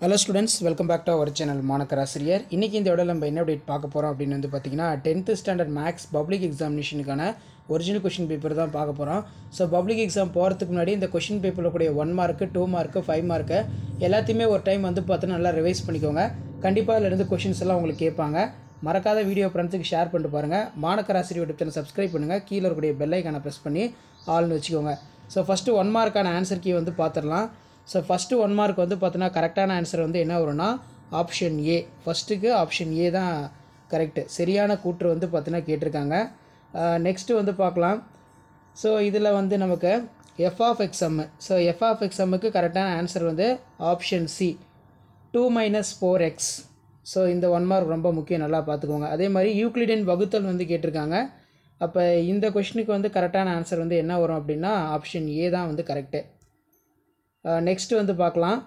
Hello students, welcome back to our channel மாணக்கர் ஆசிரியர். இன்னைக்கு இந்த வீடியோல நம்ம என்ன அப்டேட் பார்க்க போறோம் அப்படினு வந்து பாத்தீங்கன்னா 10th ஸ்டாண்டர்ட் மேத்ஸ் பப்ளிக் எக்ஸாமினேஷனுக்கான ஒரிஜினல் क्वेश्चन பேப்பர் தான் பார்க்க போறோம். சோ பப்ளிக் எக்ஸாம் போறதுக்கு முன்னாடி இந்த क्वेश्चन பேப்பர்ல கூடிய 1 மார்க், 2 மார்க், 5 மார்க் எல்லாத்தையுமே ஒரு டைம் வந்து பார்த்து நல்லா ரிவைஸ் பண்ணிக்கோங்க. கண்டிப்பா இதுல இருந்து क्वेश्चंस எல்லாம் உங்களுக்கு கேட்பாங்க. மறக்காத வீடியோ ஃப்ரெண்ட்ஸ்க்கு ஷேர் பண்ணிட்டு பாருங்க. மாணக்கர் ஆசிரியர் யூடியூப் சேனல் சப்ஸ்கிரைப் பண்ணுங்க. கீழ இருக்கக்கூடிய பெல் ஐகானை பிரஸ் பண்ணி ஆல்னு வெச்சுக்கோங்க. சோ ஃபர்ஸ்ட் 1 மார்க்கான ஆன்சர் கீ வந்து பாத்துறலாம். So first 1 mark வந்து பார்த்தீங்கன்னா கரெக்டான ஆன்சர் வந்து என்ன வரும்னா ஆப்ஷன் ஏ. ஃபர்ஸ்ட்டுக்கு ஆப்ஷன் ஏ தான் கரெக்ட். சரியான கூற்று வந்து பார்த்தீங்கன்னா கேட்டிருக்காங்க. நெக்ஸ்ட் வந்து பார்க்கலாம். ஸோ இதில் வந்து நமக்கு F of X M. So F of எக்ஸ்எம்முக்கு கரெக்டான ஆன்சர் வந்து ஆப்ஷன் சி 2 - 4x. ஸோ இந்த 1 மார்க் ரொம்ப முக்கியம், நல்லா பார்த்துக்கோங்க. அதே மாதிரி யூக்ளிடியன் வகுத்தல் வந்து கேட்டிருக்காங்க. அப்போ இந்த கொஷனுக்கு வந்து கரெக்டான ஆன்சர் வந்து என்ன வரும் அப்படின்னா ஆப்ஷன் ஏ தான் வந்து கரெக்டு. நெக்ஸ்ட் வந்து பார்க்கலாம்.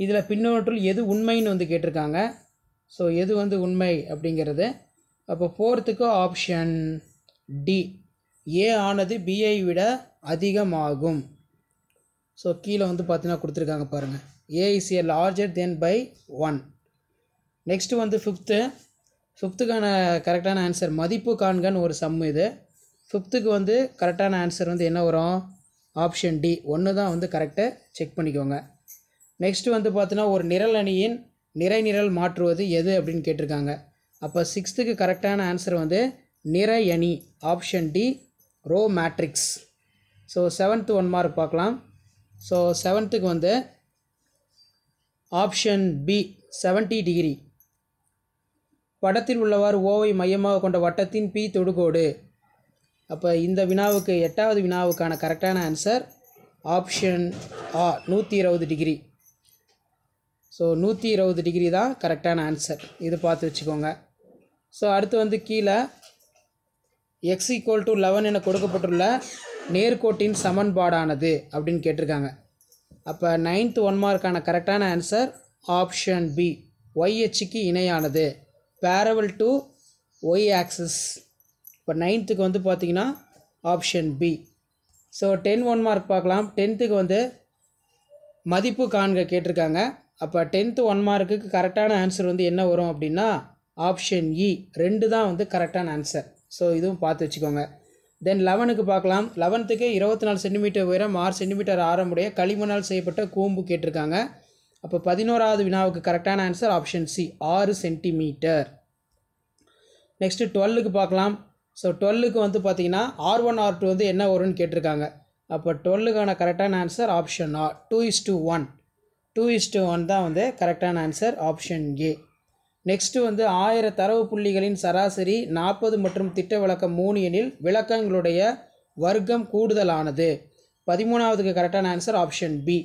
இதில் பின்னொன்றில் எது உண்மைன்னு வந்து கேட்டிருக்காங்க. ஸோ எது வந்து உண்மை அப்படிங்கிறது. அப்போ ஃபோர்த்துக்கு ஆப்ஷன் டி, ஏ ஆனது பிஐ விட அதிகமாகும். ஸோ கீழே வந்து பார்த்தீங்கன்னா கொடுத்துருக்காங்க பாருங்கள், A is a larger than by 1. Next வந்து ஃபிஃப்த்துக்கான கரெக்டான ஆன்சர் மதிப்பு காண்கன்னு ஒரு சம். இது ஃபிஃப்த்துக்கு வந்து கரெக்டான ஆன்சர் வந்து என்ன வரும் ஆப்ஷன் டி 1 தான் வந்து கரெக்டாக செக் பண்ணிக்கோங்க. நெக்ஸ்ட் வந்து பார்த்தீங்கன்னா ஒரு நிரல் அணியின் நிரல் மாற்றுவது எது அப்படின்னு கேட்டிருக்காங்க. அப்போ 6th கரெக்டான ஆன்சர் வந்து நிறை அணி, option D row matrix. So 7th 1 mark பார்க்கலாம். ஸோ 7th வந்து ஆப்ஷன் பி 70 டிகிரி. படத்தில் உள்ளவாறு ஓவை மையமாக கொண்ட வட்டத்தின் பி தொடுகோடு. அப்போ இந்த வினாவுக்கு 8வது வினாவுக்கான கரெக்டான ஆன்சர் ஆப்ஷன் ஆ 120 டிகிரி. ஸோ 120 டிகிரி தான் கரெக்டான ஆன்சர். இது பார்த்து வச்சுக்கோங்க. ஸோ அடுத்து வந்து கீழே x = 11 என கொடுக்கப்பட்டுள்ள நேர்கோட்டின் சமன்பாடானது அப்படின்னு கேட்டிருக்காங்க. அப்போ 9th 1 மார்க்கான கரெக்டான ஆன்சர் ஆப்ஷன் பி y அச்சுக்கு இணையானது, பேரவல் டு y ஆக்சிஸ். இப்போ 9th வந்து பார்த்தீங்கன்னா ஆப்ஷன் பி. ஸோ 10 1 மார்க் பார்க்கலாம். 10th வந்து மதிப்பு காண்க கேட்டிருக்காங்க. அப்போ 10th 1 மார்க்குக்கு கரெக்டான ஆன்சர் வந்து என்ன வரும் அப்படின்னா ஆப்ஷன் இ 2 தான் வந்து கரெக்டான ஆன்சர். ஸோ இதுவும் பார்த்து வச்சுக்கோங்க. தென் 11க்கு பார்க்கலாம். 11th 24 சென்டிமீட்டர் உயரம் 6 சென்டிமீட்டர் ஆரமுடைய களிமண்ணால் செய்யப்பட்ட கூம்பு கேட்டிருக்காங்க. அப்போ 11வது வினாவுக்கு கரெக்டான answer option C 6 centimetre. Next 12க்கு பார்க்கலாம். ஸோ 12க்கு வந்து பார்த்தீங்கன்னா R1 R2 வந்து என்ன வரும்னு கேட்டிருக்காங்க. அப்போ 12க்கான கரெக்டான ஆன்சர் ஆப்ஷன் ஆர் 2:1. 2:1 தான் வந்து கரெக்டான ஆன்சர் ஆப்ஷன் ஏ. நெக்ஸ்ட்டு வந்து 1000 தரவு புள்ளிகளின் சராசரி 40 மற்றும் திட்ட விளக்கம் 3 எனில் விளக்கங்களுடைய வர்க்கம் கூடுதலானது. 13வதுக்கு கரெக்டான ஆன்சர் ஆப்ஷன் பி.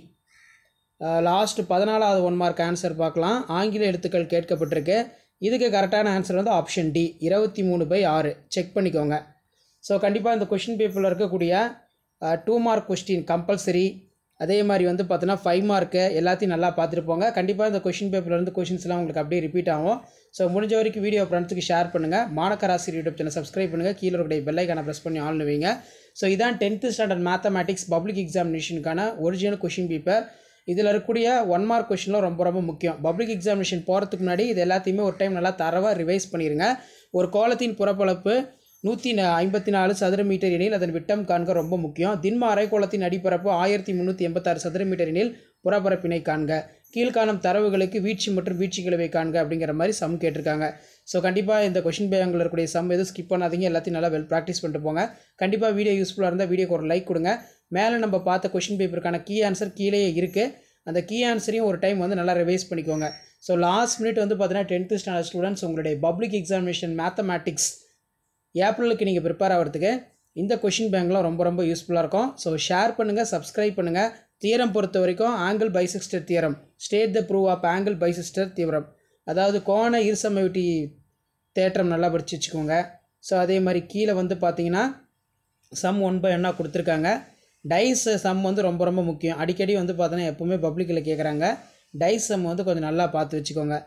லாஸ்ட் 14வது 1 மார்க் ஆன்சர் பார்க்கலாம். ஆங்கில எழுத்துக்கள் கேட்கப்பட்டிருக்கு. இதுக்கு கரெக்டான ஆன்சர் வந்து ஆப்ஷன் டி 23/6. செக் பண்ணிக்கோங்க. ஸோ கண்டிப்பாக இந்த கொஷின் பேப்பரில் இருக்கக்கூடிய 2 மார்க் கொஸ்டின் கம்பல்சரி, அதே மாதிரி வந்து பார்த்தோன்னா 5 மார்க்கு எல்லாத்தையும் நல்லா பார்த்துருப்போங்க. கண்டிப்பாக இந்த கொஷின் பேப்பர்லேருந்து கொஷின்ஸ்லாம் உங்களுக்கு அப்படியே ரிப்பீட் ஆகும். ஸோ முடிஞ்ச வரைக்கும் வீடியோ ஃப்ரெண்ட்ஸுக்கு ஷேர் பண்ணுங்கள். மாணக்கர் ஆசிரியர் யூடியூப் சேனல் சப்ஸ்கிரைப் பண்ணுங்கள். கீழே இருக்கக்கூடிய பெல் ஐகானை ப்ரெஸ் பண்ணி ஆல்னு வைங்க. ஸோ இதான் 10th ஸ்டாண்டர்ட் மேத்தமேட்டிக்ஸ் பப்ளிக் எக்ஸாமினேஷனுக்கான ஒரிஜினல் கொஷின் பேப்பர். இதில் இருக்கக்கூடிய 1 மார்க் கொஷின்லாம் ரொம்ப முக்கியம். பப்ளிக் எக்ஸாமினேஷன் போகிறதுக்கு முன்னாடி இது எல்லாத்தையுமே ஒரு டைம் நல்லா தரவாக ரிவைஸ் பண்ணிடுங்க. ஒரு கோலத்தின் புறப்பளப்பு 154 சதுர மீட்டர் எனில் அதன் விட்டம் காண்க ரொம்ப முக்கியம். திண்ம அரைக்கோளத்தின் அடிப்பரப்பு 1386 சதுர மீட்டர் எனில் புறப்பரப்பினை காண்க. கீழ்காணும் தரவுகளுக்கு வீழ்ச்சி மற்றும் வீழ்ச்சி கிளவை காண்க அப்படிங்கிற மாதிரி சம் கேட்டிருக்காங்க. ஸோ கண்டிப்பாக இந்த கொஷின் பேங்கில் இருக்கக்கூடிய சம் எதுவும் ஸ்கிப் பண்ணாதீங்க. எல்லாத்தையும் நல்லா ப்ராக்டிஸ் பண்ணிட்டு போங்க. கண்டிப்பாக வீடியோ யூஸ்ஃபுல்லாக இருந்தால் வீடியோக்கு ஒரு லைக் கொடுங்க. மேலே நம்ம பார்த்த கொஷின் பேப்பருக்கான கீ ஆன்சர் கீழே இருக்குது. அந்த கீ ஆன்சரையும் ஒரு டைம் வந்து நல்லா ரிவைஸ் பண்ணிக்கோங்க. ஸோ லாஸ்ட் மினிட் வந்து பார்த்தீங்கன்னா 10th ஸ்டாண்டர்ட் ஸ்டூடெண்ட்ஸ் உங்களுடைய பப்ளிக் எக்ஸாமினேஷன் மேத்தமேட்டிக்ஸ் ஏப்ரலுக்கு நீங்கள் ப்ரிப்பேர் ஆகிறதுக்கு இந்த கொஷின் பேங்க்லாம் ரொம்ப யூஸ்ஃபுல்லாக இருக்கும். ஸோ ஷேர் பண்ணுங்கள், சப்ஸ்கிரைப் பண்ணுங்கள். தியரம் பொறுத்த வரைக்கும் angle bisector theorem, state the prove of angle bisector theorem, அதாவது கோண இருசமவெட்டி தேற்றம் நல்லா படித்து வச்சுக்கோங்க. ஸோ அதே மாதிரி கீழே வந்து பார்த்தீங்கன்னா சம் 1/1 கொடுத்துருக்காங்க. டைஸ் சம் வந்து ரொம்ப முக்கியம். அடிக்கடி வந்து பார்த்தீங்கன்னா எப்போவுமே பப்ளிக்கில் கேட்குறாங்க. டைஸ் சம் வந்து கொஞ்சம் நல்லா பார்த்து வச்சுக்கோங்க.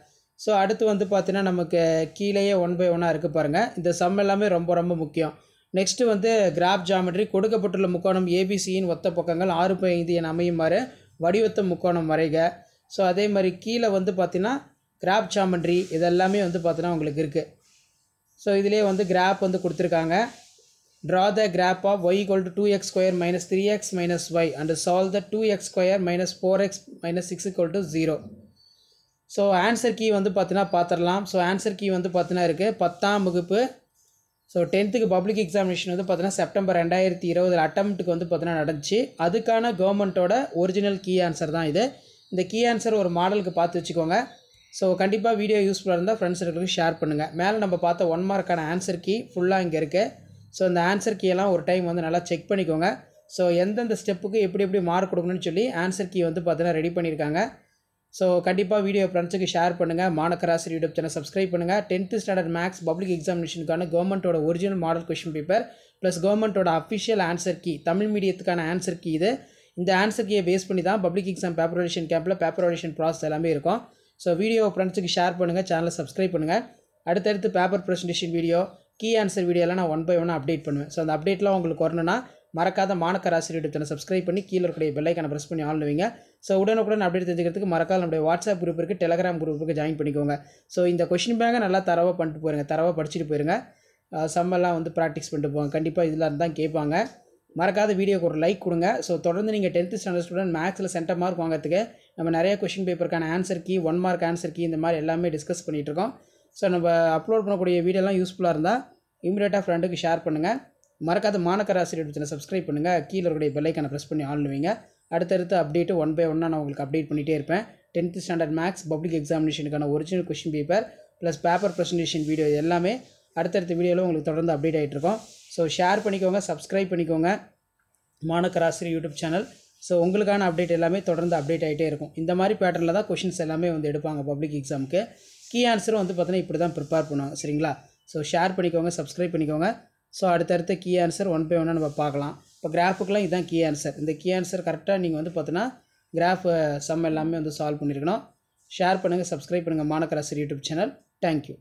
ஸோ அடுத்து வந்து பார்த்தீங்கன்னா நமக்கு கீழேயே 1/1 இருக்குது பாருங்கள். இந்த சம் எல்லாமே ரொம்ப முக்கியம். நெக்ஸ்ட்டு வந்து கிராஃப் ஜாமெட்ரி. கொடுக்கப்பட்டுள்ள முக்கோணம் ஏபிசியின் ஒத்த பக்கங்கள் 6/5 என அமையுமாறு வடிவத்த முக்கோணம் வரைக. ஸோ அதே மாதிரி கீழே வந்து பார்த்தீங்கன்னா கிராப் ஜாமெண்ட்ரி இதெல்லாமே வந்து பார்த்தீங்கன்னா உங்களுக்கு இருக்குது. ஸோ இதிலே வந்து கிராப் வந்து கொடுத்துருக்காங்க. Draw the graph of y equal to 2x square minus 3x minus y and solve the 2x square minus 4x minus 6 equal to 0. So answer key வந்து பார்த்தீங்கன்னா பார்த்துடலாம். ஸோ ஆன்சர் கீ வந்து பார்த்தீங்கன்னா இருக்குது 10ஆம் வகுப்பு. ஸோ 10th பப்ளிக் எக்ஸாமினேஷன் வந்து பார்த்தீங்கன்னா செப்டம்பர் 2020 அட்டம்ப்ட்டுக்கு வந்து பார்த்தீங்கன்னா நடந்துச்சு. அதுக்கான கவர்மெண்ட்டோட ஒரிஜினல் கீ ஆன்சர் தான் இது. இந்த கீ ஆன்சர் ஒரு மாடலுக்கு பார்த்து வச்சுக்கோங்க. ஸோ கண்டிப்பாக வீடியோ யூஸ்ஃபுல்லாக இருந்தால் ஃப்ரெண்ட்ஸ் இருக்கிறதுக்கு ஷேர் பண்ணுங்கள். மேலே நம்ம பார்த்த 1 மார்க்கான ஆன்சர் கீ ஃபுல்லாக இங்கே இருக்குது. ஸோ இந்த ஆன்சர் கீயெல்லாம் ஒரு டைம் வந்து நல்லா செக் பண்ணிக்கோங்க. ஸோ எந்தெந்த ஸ்டெப்புக்கு எப்படி மார்க் கொடுக்கணும்னு சொல்லி ஆன்சர் கீ வந்து பார்த்தீங்கன்னா ரெடி பண்ணியிருக்காங்க. ஸோ கண்டிப்பாக வீடியோ ஃப்ரெண்ட்ஸுக்கு ஷேர் பண்ணுங்கள். மாணக்கராசிரியர் யூடியூப் சேனல் சப்ஸ்கிரைப் பண்ணுங்கள். 10th ஸ்டாண்டர்ட் மேக்ஸ் பப்ளிக் எக்ஸாமினேஷனுக்கான கவர்மெண்ட்டோட original model question paper plus கவர்மெண்ட்டோட அஃபிஷியல் ஆன்சர் கீ தமிழ் மீடியத்துக்கான ஆன்சர் கீ இது. இந்த ஆன்சர் கீயை பேஸ் பண்ணி தான் பப்ளிக் எக்ஸாம் பேப்பர் ஆடிஷன் கேம்பில் பேப்பர் ஆடிஷன் ப்ராசஸ் எல்லாமே இருக்கும். ஸோ வீடியோ ஃப்ரெண்ட்ஸுக்கு ஷேர் பண்ணுங்கள், சேனலை சப்ஸ்கிரைப் பண்ணுங்கள். அடுத்தடுத்து paper presentation video key answer வீடியோலாம் நான் 1 by 1 அப்டேட் பண்ணுவேன். ஸோ அந்த அப்டேட்லாம் உங்களுக்கு வரணும்னா மறக்காத மாணக்கராசிரியர் யூடியூப் சேனல் சப்ஸ்கிரைப் பண்ணி கீழே இருக்கக்கூடிய பெல் ஐக்கானை ப்ரெஸ் பண்ணி ஆன் வைங்க. ஸோ உடனுக்குடன் அப்டேட் தெரிஞ்சுக்கிறதுக்கு மறக்காத நம்முடைய வாட்ஸ்அப் குரூப் இருக்குது, டெலகிராம் குரூப்புக்கு ஜாயின் பண்ணிக்கோங்க. ஸோ இந்த கொஷின் பேங்கை நல்லா தரவாக பண்ணிட்டு போயிருங்க, தரவாக படிச்சுட்டு போயிருங்க. சம்மெல்லாம் வந்து ப்ராக்டிஸ் பண்ணிட்டு போங்க. கண்டிப்பாக இதில் இருந்தால் கேட்பாங்க. மறக்காத வீடியோக்கு ஒரு லைக் கொடுங்க. ஸோ தொடர்ந்து நீங்கள் 10th ஸ்டாண்டர்ட் ஸ்டூடெண்ட் மேக்ஸில் சென்டர் மார்க் வாங்கிறதுக்கு நம்ம நிறைய கொஷின் பேப்பருக்கான answer key 1 mark answer key இந்த மாதிரி எல்லாமே டிஸ்கஸ் பண்ணிகிட்ருக்கோம். ஸோ நம்ம அப்லோட் பண்ணக்கூடிய வீடியோலாம் யூஸ்ஃபுல்லாக இருந்தால் இமீடியட்டாக ஃப்ரெண்டுக்கு ஷேர் பண்ணுங்கள். மறக்காத மாணக்கராசிரியர் யூடியூப் சேனல் சப்ஸ்கிரைப் பண்ணுங்கள். கீழே இருக்கக்கூடிய பெல் ஐக்கானை ப்ரெஸ் பண்ணி ஆன் வைங்க. அடுத்தடுத்து அப்டேட்டு 1 by 1 நான் உங்களுக்கு அப்டேட் பண்ணிகிட்டே இருப்பேன். 10th ஸ்டாண்டர்ட் மேக்ஸ் பப்ளிக் எக்ஸாமினேஷனுக்கான original question paper plus paper presentation video எல்லாமே அடுத்தடுத்த வீடியோவில் உங்களுக்கு தொடர்ந்து அப்டேட் ஆகிட்ருக்கோம். ஸோ ஷேர் பண்ணிக்கோங்க, சப்ஸ்கிரைப் பண்ணிக்கோங்க மாணக்கராசிரியர் யூடியூப் சேனல். ஸோ உங்களுக்கான அப்டேட் எல்லாமே தொடர்ந்து அப்டேட் ஆகிட்டே இருக்கும். இந்த மாதிரி பேட்டர்னில் தான் கொஷின்ஸ் எல்லாமே வந்து எடுப்பாங்க பப்ளிக் எக்ஸாமுக்கு. கீ ஆன்சரும் வந்து பார்த்தீங்கன்னா இப்படி தான் ப்ரிப்பேர் பண்ணுவாங்க. சரிங்களா? ஸோ ஷேர் பண்ணிக்கோங்க, சப்ஸ்கிரைப் பண்ணிக்கோங்க. ஸோ அடுத்தடுத்த கீ ஆன்சர் 1 by 1 நம்ம பார்க்கலாம். இப்போ கிராஃபுக்கெலாம் இதுதான் கீ ஆன்சர். இந்த கீ ஆன்சர் கரெக்டாக நீங்கள் வந்து பார்த்தீங்கன்னா கிராஃப் சம் எல்லாமே வந்து சால்வ் பண்ணியிருக்கணும். ஷேர் பண்ணுங்கள், சப்ஸ்கிரைப் பண்ணுங்கள் மாணக்கராசிரியர் யூடியூப் சேனல். தேங்க்யூ.